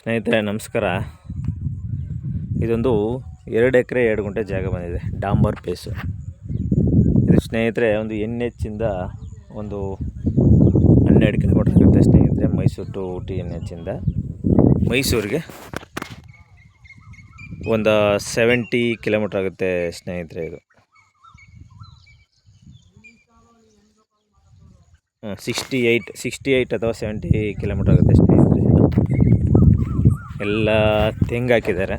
ಸ್ನೇಹಿತರೆ ನಮಸ್ಕಾರ. ಇದೊಂದು 2 ಎಕರೆ 2 ಗುಂಟೆ ಜಾಗ ಬಂದಿದೆ, ಡಾಂಬರ್ ಪೇಸು. ಇದು ಸ್ನೇಹಿತರೆ ಒಂದು NH ಒಂದು 12 ಕಿಲೋಮೀಟರ್ ಆಗುತ್ತೆ ಸ್ನೇಹಿತರೆ. ಮೈಸೂರು ಟು ಊಟಿ NH ಮೈಸೂರಿಗೆ ಒಂದು 70 ಕಿಲೋಮೀಟರ್ ಆಗುತ್ತೆ ಸ್ನೇಹಿತರೆ. ಇದು 68 ಅಥವಾ 70 ಕಿಲೋಮೀಟರ್ ಆಗುತ್ತೆ ಸ್ನೇಹಿತರೆ. ಎಲ್ಲ ತೆಂಗು ಹಾಕಿದ್ದಾರೆ.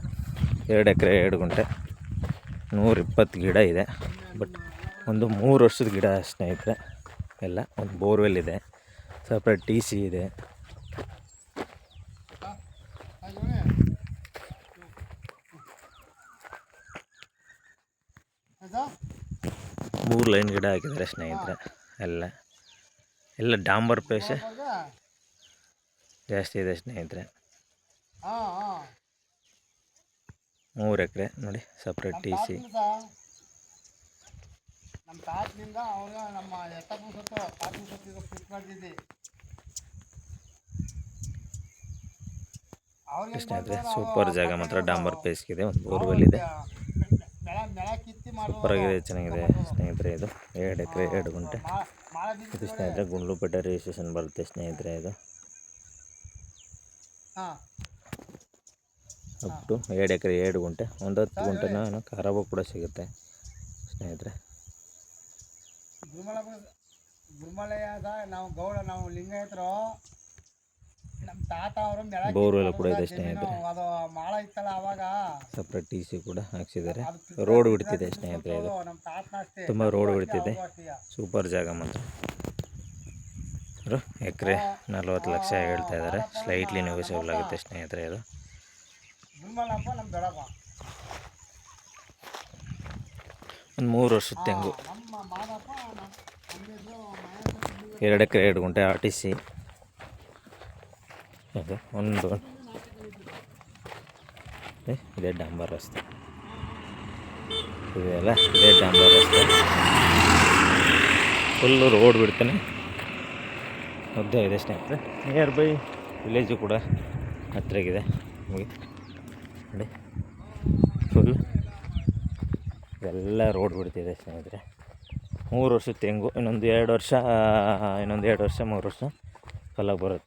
2 ಎಕರೆ 2 ಗುಂಟೆ, 120 ಗಿಡ ಇದೆ. ಬಟ್ ಒಂದು 3 ವರ್ಷದ ಗಿಡ ಸ್ನೇಹಿತರೆ. ಎಲ್ಲ ಒಂದು ಬೋರ್ವೆಲ್ ಇದೆ, ಸಪ್ರೇಟ್ TC ಇದೆ. ಮೂರು ಲೈನ್ ಗಿಡ ಹಾಕಿದ್ದಾರೆ ಸ್ನೇಹಿತರೆ. ಎಲ್ಲ ಡಾಂಬರ್ ಪೇಸೆ ಜಾಸ್ತಿ ಇದೆ ಸ್ನೇಹಿತರೆ. 3 ಎಕರೆ ನೋಡಿ, ಸಪ್ರೇಟ್ TC. ಸ್ನೇಹಿತರೆ ಸೂಪರ್ ಜಾಗ ಮಾತ್ರ, ಡಾಂಬರ್ ಪೇಸ್ಗಿದೆ. ಒಂದು ಬೋರ್ವೆಲ್ ಇದೆ, ಸೂಪರ್ ಆಗಿದೆ, ಚೆನ್ನಾಗಿದೆ ಸ್ನೇಹಿತರೆ. ಇದು 2 ಎಕರೆ 2 ಗುಂಟೆ. ಇದು ಸ್ನೇಹಿತರೆ ಗುಂಡ್ಲುಪೇಟೆ ರಿಜಿಸ್ಟ್ರೇಷನ್ ಬರುತ್ತೆ ಸ್ನೇಹಿತರೆ. ಇದು ಅಪ್ ಟು 2 ಎಕರೆ 2 ಗುಂಟೆ, 10 ಗುಂಟೆನ ಖರಾಬು ಕೂಡ ಸಿಗುತ್ತೆ ಸ್ನೇಹಿತರೆ. ಬೋರ್ವೆಲ್ ಕೂಡ ಇದೆ ಸ್ನೇಹಿತರೆ. ಸಪ್ರೇಟ್ TC ಕೂಡ ಹಾಕ್ಸಿದ್ದಾರೆ. ರೋಡ್ ಬಿಡ್ತಿದೆ ಸ್ನೇಹಿತರೆ. ಇದು ತುಂಬ ರೋಡ್ ಬಿಡ್ತಿದೆ. ಸೂಪರ್ ಜಾಗ ಮಾತ್ರ. ಎಕರೆ 40 ಲಕ್ಷ ಹೇಳ್ತಾ ಇದ್ದಾರೆ. ಸ್ಲೈಟ್ಲಿ ನೆಗೋಸಿಯಬಲ್ ಆಗುತ್ತೆ ಸ್ನೇಹಿತರೆ. ಇದು ಒಂದು 3 ವರ್ಷದ ತೆಂಗು, 2 ಎಕರೆ 2 ಗುಂಟೆ RTC. ಒಂದು ಇದೇ ಡಾಂಬರ್ ರಸ್ತೆ, ಇದೆಲ್ಲ ಇದೇ ಡಾಂಬರ್ ರಸ್ತೆ. ಫುಲ್ಲು ರೋಡ್ ಬಿಡ್ತಾನೆ ಉದ್ದ ಇದೆ ಸ್ನೇಹಿತರೆ. ನಿಯರ್ ಬೈ ವಿಲೇಜು ಕೂಡ ಹತ್ತಿರಗಿದೆ ನಮಗೆ ನೋಡಿ. ಫುಲ್ ಎಲ್ಲ ರೋಡ್ ಬಿಡ್ತಿದೆ ಸ್ನೇಹಿತರೆ. 3 ವರ್ಷದ ತೆಂಗು, ಇನ್ನೊಂದು 2 ವರ್ಷ 3 ವರ್ಷ ಫಲ ಬರುತ್ತೆ.